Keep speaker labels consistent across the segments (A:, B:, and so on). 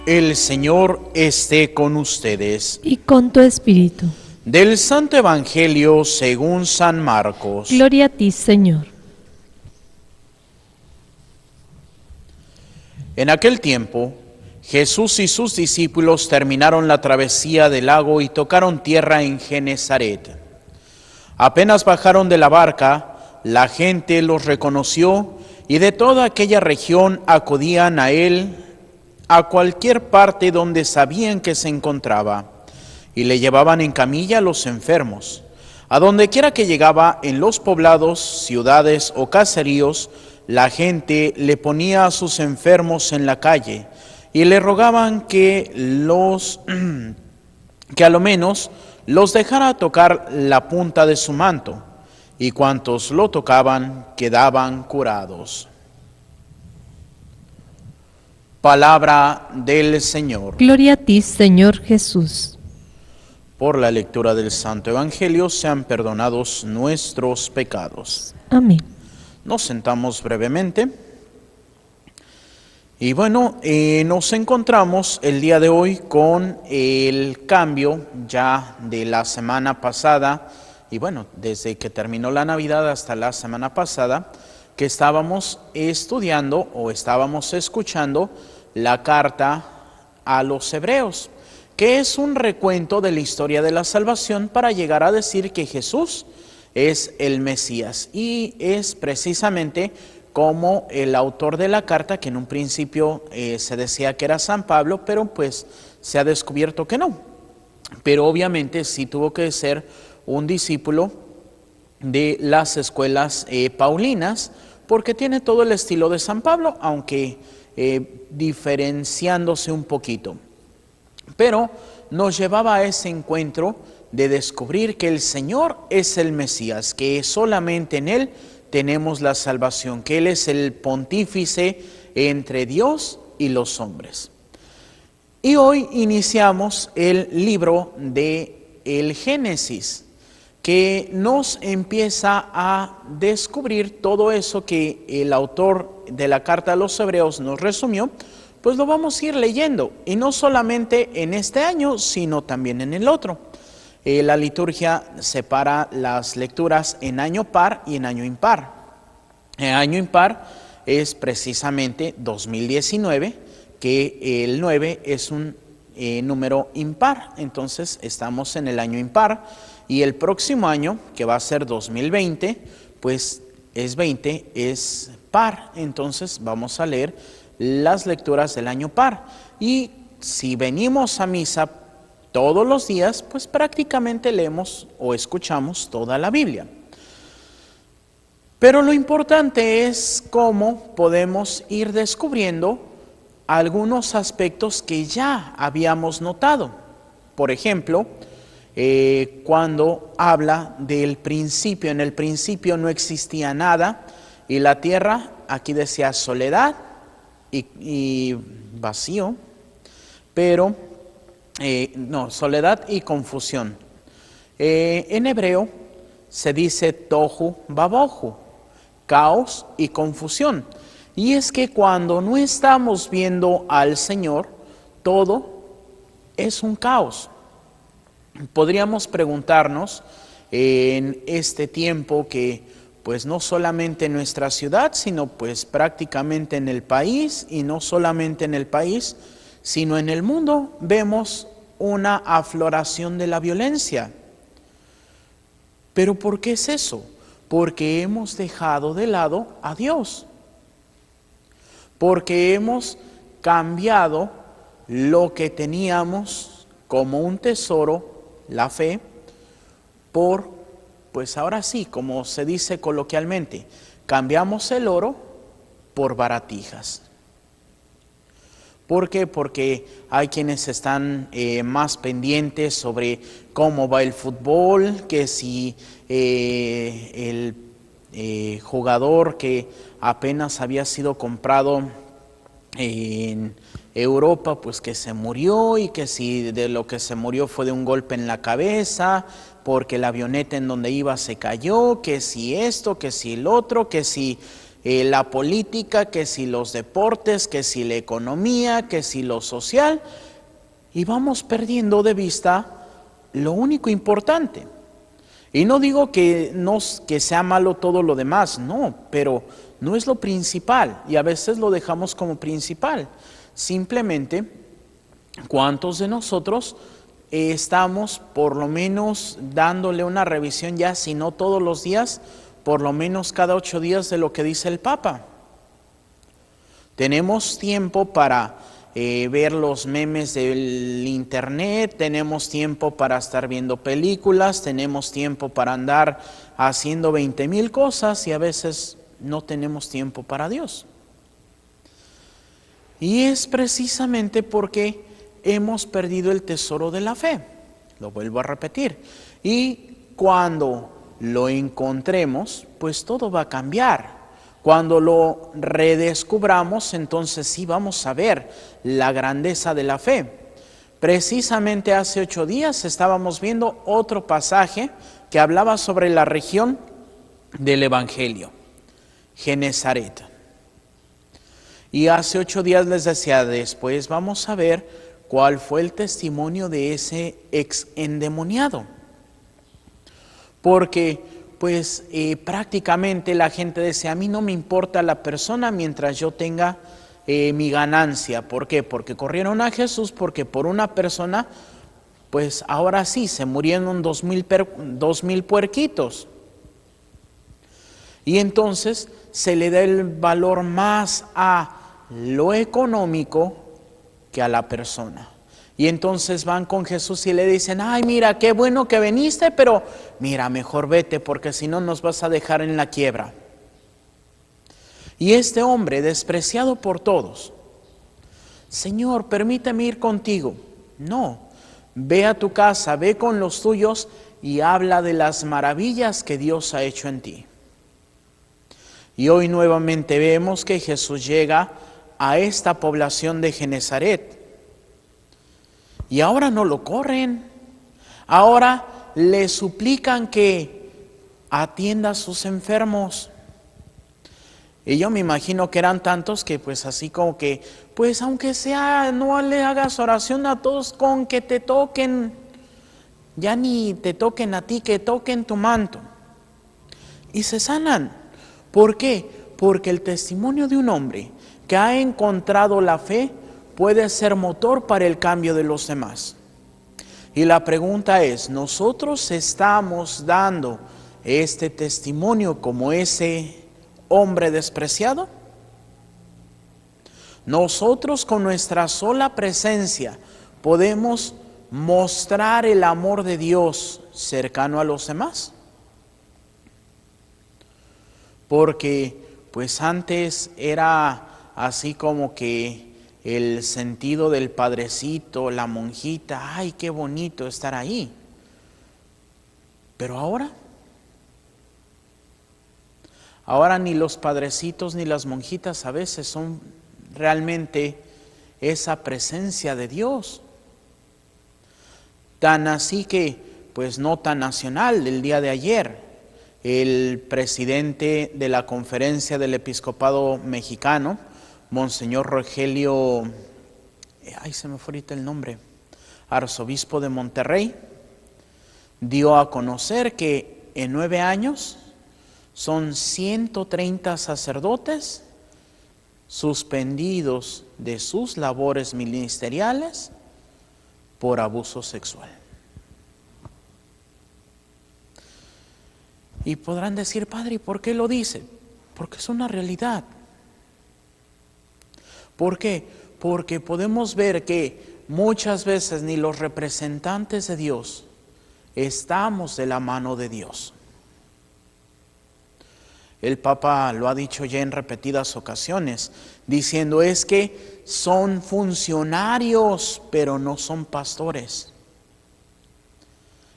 A: El Señor esté con ustedes.
B: Y con tu espíritu.
A: Del Santo Evangelio según San Marcos.
B: Gloria a ti, Señor.
A: En aquel tiempo, Jesús y sus discípulos terminaron la travesía del lago y tocaron tierra en Genezaret. Apenas bajaron de la barca, la gente los reconoció y de toda aquella región acudían a él a cualquier parte donde sabían que se encontraba, y le llevaban en camilla a los enfermos. A donde quiera que llegaba, en los poblados, ciudades o caseríos, la gente le ponía a sus enfermos en la calle y le rogaban que a lo menos los dejara tocar la punta de su manto, y cuantos lo tocaban quedaban curados. Palabra del Señor.
B: Gloria a ti, Señor Jesús.
A: Por la lectura del Santo Evangelio sean perdonados nuestros pecados.
B: Amén.
A: Nos sentamos brevemente. Y bueno, nos encontramos el día de hoy con el cambio ya de la semana pasada, y bueno, desde que terminó la Navidad hasta la semana pasada, que estábamos estudiando o estábamos escuchando la carta a los Hebreos, que es un recuento de la historia de la salvación para llegar a decir que Jesús es el Mesías, y es precisamente como el autor de la carta, que en un principio se decía que era San Pablo, pero pues se ha descubierto que no. Pero obviamente sí tuvo que ser un discípulo de las escuelas paulinas, porque tiene todo el estilo de San Pablo, aunque diferenciándose un poquito. Pero nos llevaba a ese encuentro de descubrir que el Señor es el Mesías, que solamente en Él tenemos la salvación, que Él es el pontífice entre Dios y los hombres. Y hoy iniciamos el libro de el Génesis, que nos empieza a descubrir todo eso que el autor de la carta a los Hebreos nos resumió. Pues lo vamos a ir leyendo, y no solamente en este año, sino también en el otro. La liturgia separa las lecturas en año par y en año impar. El año impar es precisamente 2019, que el 9 es un número impar, entonces estamos en el año impar, y el próximo año, que va a ser 2020, pues es 20, es par, entonces vamos a leer las lecturas del año par. Y si venimos a misa todos los días, pues prácticamente leemos o escuchamos toda la Biblia. Pero lo importante es cómo podemos ir descubriendo algunos aspectos que ya habíamos notado. Por ejemplo, cuando habla del principio, en el principio no existía nada, y la tierra, aquí decía soledad y vacío, pero no, soledad y confusión. En hebreo se dice tohu babohu, caos y confusión. Y es que cuando no estamos viendo al Señor, todo es un caos. Podríamos preguntarnos en este tiempo que pues no solamente en nuestra ciudad, sino pues prácticamente en el país, y no solamente en el país, sino en el mundo, vemos una afloración de la violencia. ¿Pero por qué es eso? Porque hemos dejado de lado a Dios. Porque hemos cambiado lo que teníamos como un tesoro, la fe, por, pues ahora sí, como se dice coloquialmente, cambiamos el oro por baratijas. ¿Por qué? Porque hay quienes están más pendientes sobre cómo va el fútbol, que si el jugador que apenas había sido comprado en Europa, pues que se murió, y que si de lo que se murió fue de un golpe en la cabeza, porque la avioneta en donde iba se cayó, que si esto, que si el otro, que si la política, que si los deportes, que si la economía, que si lo social, y vamos perdiendo de vista lo único importante. Y no digo que sea malo todo lo demás, no, pero no es lo principal y a veces lo dejamos como principal. Simplemente, ¿cuántos de nosotros estamos por lo menos dándole una revisión ya, si no todos los días, por lo menos cada 8 días de lo que dice el Papa? Tenemos tiempo para ver los memes del internet, tenemos tiempo para estar viendo películas, tenemos tiempo para andar haciendo 20,000 cosas y a veces no tenemos tiempo para Dios. Y es precisamente porque hemos perdido el tesoro de la fe. Lo vuelvo a repetir. Y cuando lo encontremos, pues todo va a cambiar. Cuando lo redescubramos, entonces sí vamos a ver la grandeza de la fe. Precisamente hace 8 días estábamos viendo otro pasaje que hablaba sobre la región del Evangelio, Genezaret. Y hace 8 días les decía, después vamos a ver cuál fue el testimonio de ese ex endemoniado. Porque pues prácticamente la gente decía, a mí no me importa la persona mientras yo tenga mi ganancia. ¿Por qué? Porque corrieron a Jesús, porque por una persona, pues ahora sí, se murieron 2,000 puerquitos. Y entonces se le da el valor más a lo económico que a la persona. Y entonces van con Jesús y le dicen, ay, mira, qué bueno que viniste, pero mira, mejor vete porque si no nos vas a dejar en la quiebra. Y este hombre, despreciado por todos, Señor, permíteme ir contigo. No, ve a tu casa, ve con los tuyos y habla de las maravillas que Dios ha hecho en ti. Y hoy nuevamente vemos que Jesús llega a esta población de Genezaret. Y ahora no lo corren, ahora le suplican que atienda a sus enfermos. Y yo me imagino que eran tantos que pues así como que, pues aunque sea, no le hagas oración a todos, con que te toquen, ya ni te toquen a ti, que toquen tu manto. Y se sanan. ¿Por qué? Porque el testimonio de un hombre que ha encontrado la fe puede ser motor para el cambio de los demás. Y la pregunta es, ¿nosotros estamos dando este testimonio como ese hombre despreciado? ¿Nosotros con nuestra sola presencia podemos mostrar el amor de Dios cercano a los demás? Porque pues antes era así como que el sentido del padrecito, la monjita, ay, qué bonito estar ahí. Pero ahora ni los padrecitos ni las monjitas a veces son realmente esa presencia de Dios. Tan así que, pues nota nacional del día de ayer, el presidente de la Conferencia del Episcopado Mexicano, Monseñor Rogelio, se me fue ahorita el nombre, arzobispo de Monterrey, dio a conocer que en 9 años son 130 sacerdotes suspendidos de sus labores ministeriales por abuso sexual. Y podrán decir, padre, ¿por qué lo dice? Porque es una realidad. ¿Por qué? Porque podemos ver que muchas veces ni los representantes de Dios estamos de la mano de Dios. El Papa lo ha dicho ya en repetidas ocasiones, diciendo es que son funcionarios, pero no son pastores.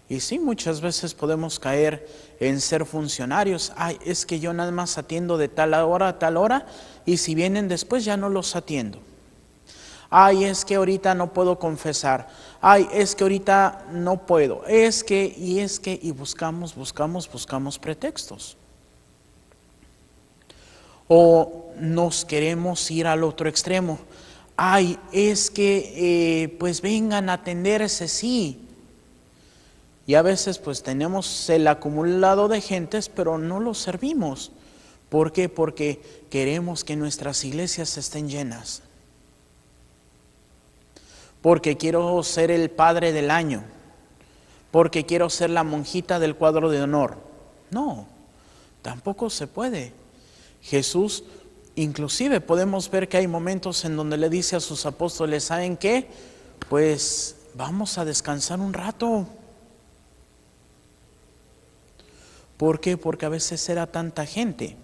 A: Y sí, muchas veces podemos caer en ser funcionarios. Ay, es que yo nada más atiendo de tal hora a tal hora y si vienen después ya no los atiendo. Ay, es que ahorita no puedo confesar. Ay, es que ahorita no puedo. Y buscamos pretextos. O nos queremos ir al otro extremo. Ay, es que pues vengan a atenderse, sí. Y a veces pues tenemos el acumulado de gentes, pero no los servimos. ¿Por qué? Porque queremos que nuestras iglesias estén llenas. Porque quiero ser el padre del año. Porque quiero ser la monjita del cuadro de honor. No, tampoco se puede. Jesús, inclusive podemos ver que hay momentos en donde le dice a sus apóstoles, ¿saben qué? Pues vamos a descansar un rato. ¿Por qué? Porque a veces era tanta gente.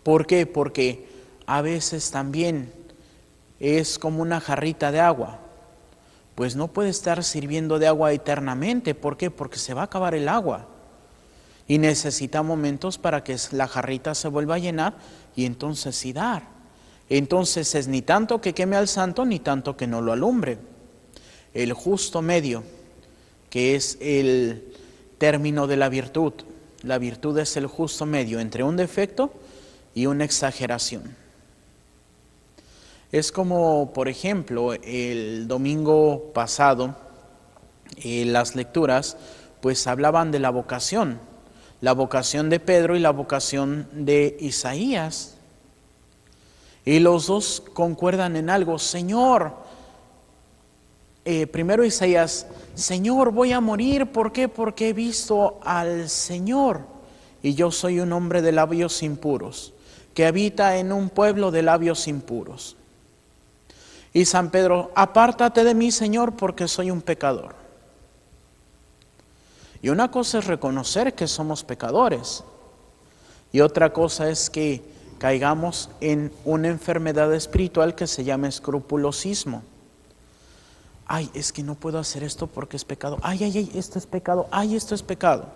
A: ¿Por qué? Porque a veces también es como una jarrita de agua. Pues no puede estar sirviendo de agua eternamente. ¿Por qué? Porque se va a acabar el agua. Y necesita momentos para que la jarrita se vuelva a llenar y entonces sí dar. Entonces es ni tanto que queme al santo, ni tanto que no lo alumbre. El justo medio, que es el término de la virtud. La virtud es el justo medio entre un defecto y una exageración. Es como, por ejemplo, el domingo pasado, las lecturas, pues hablaban de la vocación de Pedro y la vocación de Isaías. Y los dos concuerdan en algo. Señor, primero Isaías, Señor, voy a morir. ¿Por qué? Porque he visto al Señor. Y yo soy un hombre de labios impuros, que habita en un pueblo de labios impuros. Y San Pedro, apártate de mí, Señor, porque soy un pecador. Y una cosa es reconocer que somos pecadores. Y otra cosa es que caigamos en una enfermedad espiritual que se llama escrupulosismo. Ay, es que no puedo hacer esto porque es pecado. Ay, esto es pecado. Ay, esto es pecado.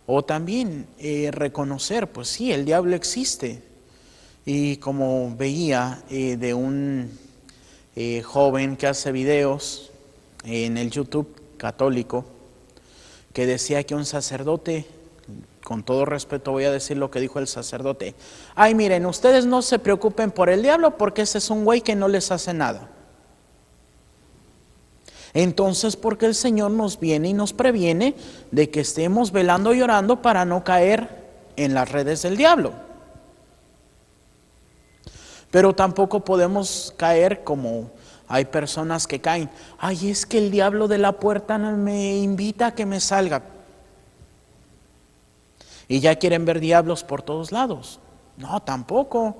A: O también reconocer, pues sí, el diablo existe. Y como veía de un joven que hace videos en el YouTube católico, que decía que un sacerdote, con todo respeto voy a decir lo que dijo el sacerdote, ay, miren, ustedes no se preocupen por el diablo porque ese es un güey que no les hace nada. Entonces, porque el Señor nos viene y nos previene de que estemos velando y orando para no caer en las redes del diablo. Pero tampoco podemos caer como hay personas que caen. Ay, es que el diablo de la puerta me invita a que me salga. Y ya quieren ver diablos por todos lados. No, tampoco.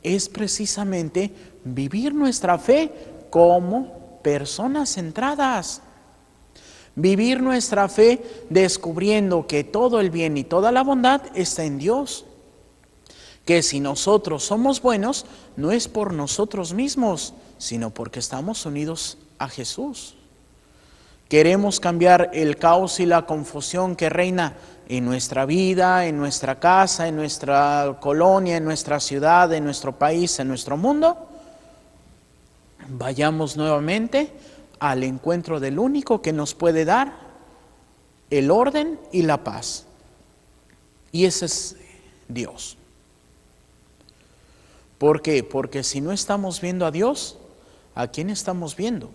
A: Es precisamente vivir nuestra fe como personas centradas. Vivir nuestra fe descubriendo que todo el bien y toda la bondad está en Dios. Que si nosotros somos buenos, no es por nosotros mismos, sino porque estamos unidos a Jesús. Queremos cambiar el caos y la confusión que reina en nuestra vida, en nuestra casa, en nuestra colonia, en nuestra ciudad, en nuestro país, en nuestro mundo. Vayamos nuevamente al encuentro del único que nos puede dar el orden y la paz. Y ese es Dios. ¿Por qué? Porque si no estamos viendo a Dios, ¿a quién estamos viendo?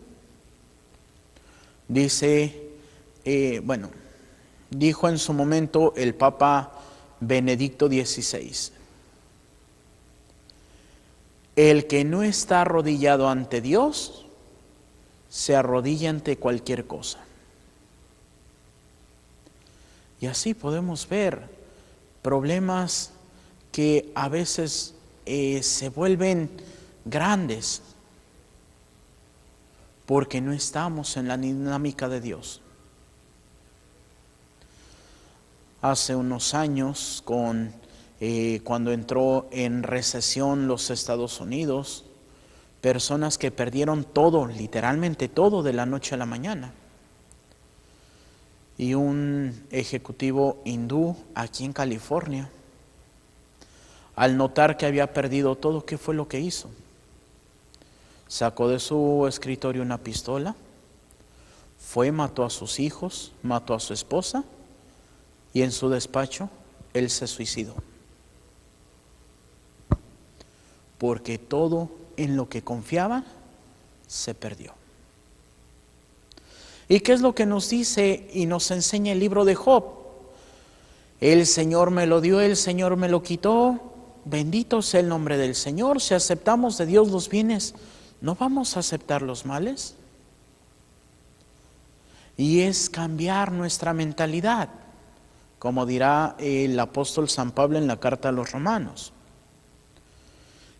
A: Dijo en su momento el Papa Benedicto XVI, el que no está arrodillado ante Dios, se arrodilla ante cualquier cosa. Y así podemos ver problemas que a veces se vuelven grandes porque no estamos en la dinámica de Dios. Hace unos años, cuando entró en recesión los Estados Unidos, personas que perdieron todo, literalmente todo, de la noche a la mañana. Y un ejecutivo hindú aquí en California, al notar que había perdido todo, ¿qué fue lo que hizo? Sacó de su escritorio una pistola, mató a sus hijos, mató a su esposa y en su despacho él se suicidó. Porque todo en lo que confiaba se perdió. ¿Y qué es lo que nos dice y nos enseña el libro de Job? El Señor me lo dio, el Señor me lo quitó. Bendito sea el nombre del Señor. Si aceptamos de Dios los bienes, ¿no vamos a aceptar los males? Y es cambiar nuestra mentalidad, como dirá el apóstol San Pablo en la carta a los Romanos.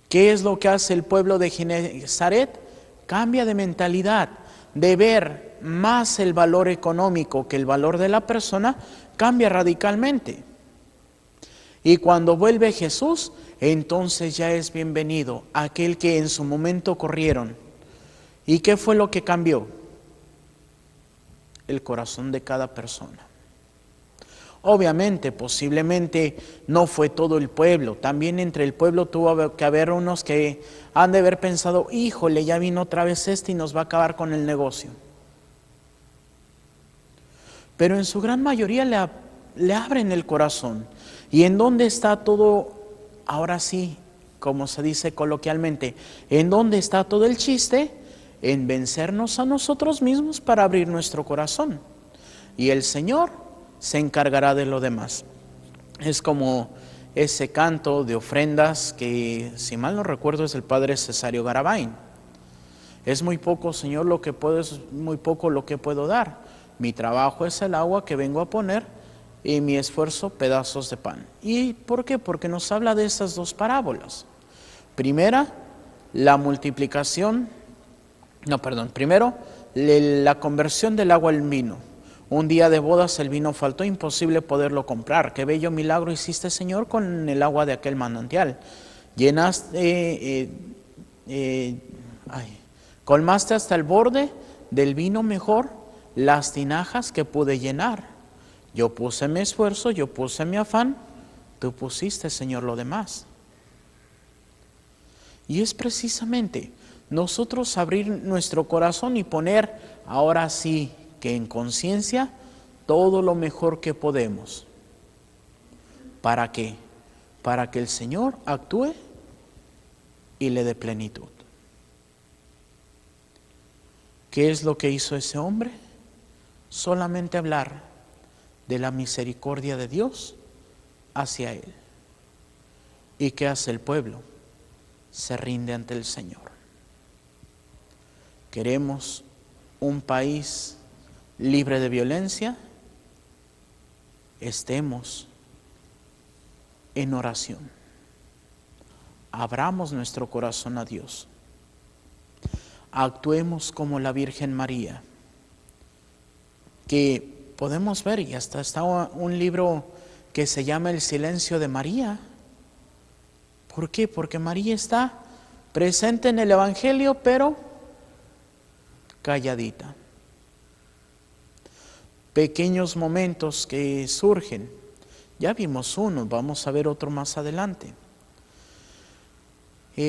A: ¿Qué es lo que hace el pueblo de Genesaret? Cambia de mentalidad, de ver más el valor económico que el valor de la persona, cambia radicalmente. Y cuando vuelve Jesús, entonces ya es bienvenido aquel que en su momento corrieron. ¿Y qué fue lo que cambió? El corazón de cada persona. Obviamente, posiblemente no fue todo el pueblo. También entre el pueblo tuvo que haber unos que han de haber pensado, híjole, ya vino otra vez y nos va a acabar con el negocio. Pero en su gran mayoría le abren el corazón. ¿Y en dónde está todo, ahora sí, como se dice coloquialmente, en dónde está todo el chiste? En vencernos a nosotros mismos para abrir nuestro corazón. Y el Señor se encargará de lo demás. Es como ese canto de ofrendas que, si mal no recuerdo, es el padre Cesario Garabay. Es muy poco, Señor, lo que puedo, es muy poco lo que puedo dar. Mi trabajo es el agua que vengo a poner y mi esfuerzo pedazos de pan. ¿Y por qué? Porque nos habla de esas dos parábolas. Primero, la conversión del agua al vino. Un día de bodas el vino faltó, imposible poderlo comprar. Qué bello milagro hiciste, Señor, con el agua de aquel manantial. Colmaste hasta el borde del vino mejor las tinajas que pude llenar. Yo puse mi esfuerzo, yo puse mi afán, tú pusiste, Señor, lo demás. Y es precisamente nosotros abrir nuestro corazón y poner, ahora sí, que en conciencia, todo lo mejor que podemos. ¿Para qué? Para que el Señor actúe y le dé plenitud. ¿Qué es lo que hizo ese hombre? Solamente hablar de la misericordia de Dios hacia él. ¿Y qué hace el pueblo? Se rinde ante el Señor. Queremos un país libre de violencia. Estemos en oración. Abramos nuestro corazón a Dios. Actuemos como la Virgen María, que podemos ver, y hasta está un libro que se llama El silencio de María. ¿Por qué? Porque María está presente en el Evangelio, pero calladita. Pequeños momentos que surgen. Ya vimos uno, vamos a ver otro más adelante.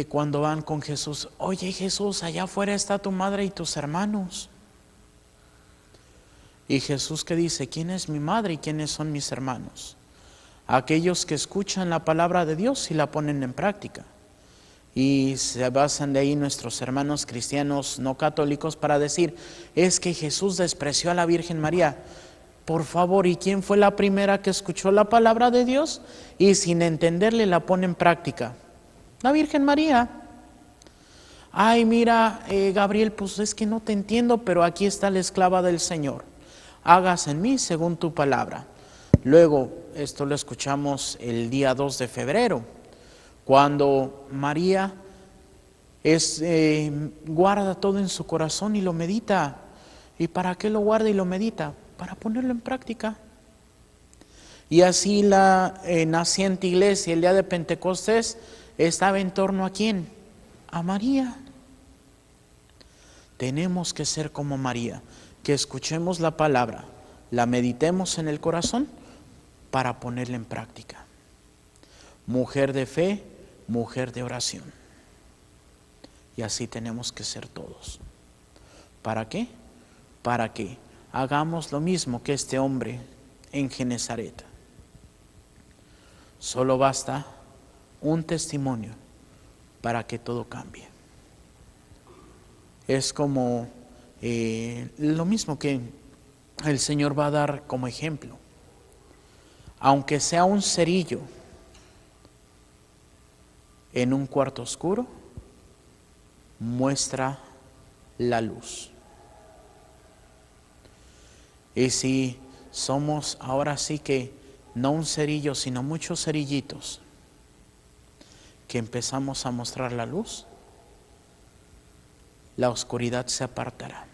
A: Cuando van con Jesús, oye Jesús, allá afuera está tu madre y tus hermanos. Y Jesús que dice, ¿quién es mi madre y quiénes son mis hermanos? Aquellos que escuchan la palabra de Dios y la ponen en práctica. Y se basan de ahí nuestros hermanos cristianos no católicos para decir, es que Jesús despreció a la Virgen María. Por favor, ¿y quién fue la primera que escuchó la palabra de Dios y sin entenderle la pone en práctica? La Virgen María. Ay, mira, Gabriel, pues es que no te entiendo, pero aquí está la esclava del Señor. Hágase en mí según tu palabra. Luego, esto lo escuchamos el día 2 de febrero, cuando María guarda todo en su corazón y lo medita. ¿Y para qué lo guarda y lo medita? Para ponerlo en práctica. Y así la naciente iglesia, el día de Pentecostés, estaba en torno ¿a quién? A María. Tenemos que ser como María, que escuchemos la palabra, la meditemos en el corazón para ponerla en práctica. Mujer de fe, mujer de oración. Y así tenemos que ser todos. ¿Para qué? Para que hagamos lo mismo que este hombre en Genesaret. Solo basta un testimonio para que todo cambie. Es como lo mismo que el Señor va a dar como ejemplo. Aunque sea un cerillo en un cuarto oscuro, muestra la luz. Y si somos ahora sí que no un cerillo, sino muchos cerillitos, que empezamos a mostrar la luz, la oscuridad se apartará.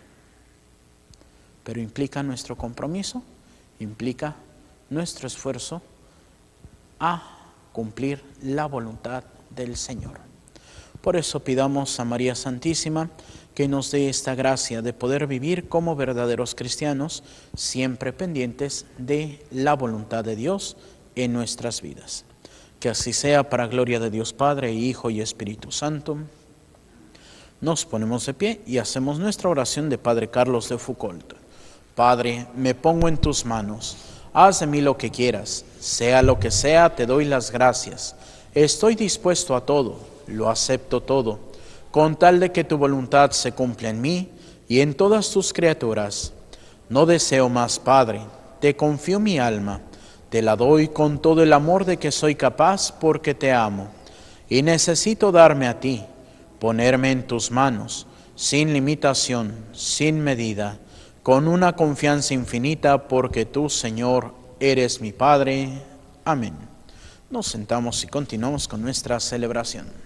A: Pero implica nuestro compromiso, implica nuestro esfuerzo a cumplir la voluntad del Señor. Por eso pidamos a María Santísima que nos dé esta gracia de poder vivir como verdaderos cristianos, siempre pendientes de la voluntad de Dios en nuestras vidas. Que así sea, para gloria de Dios Padre, Hijo y Espíritu Santo. Nos ponemos de pie y hacemos nuestra oración de Padre Carlos de Foucault. Padre, me pongo en tus manos, haz de mí lo que quieras, sea lo que sea, te doy las gracias. Estoy dispuesto a todo, lo acepto todo, con tal de que tu voluntad se cumpla en mí y en todas tus criaturas. No deseo más, Padre, te confío mi alma, te la doy con todo el amor de que soy capaz porque te amo, y necesito darme a ti, ponerme en tus manos, sin limitación, sin medida, con una confianza infinita, porque tú, Señor, eres mi Padre. Amén. Nos sentamos y continuamos con nuestra celebración.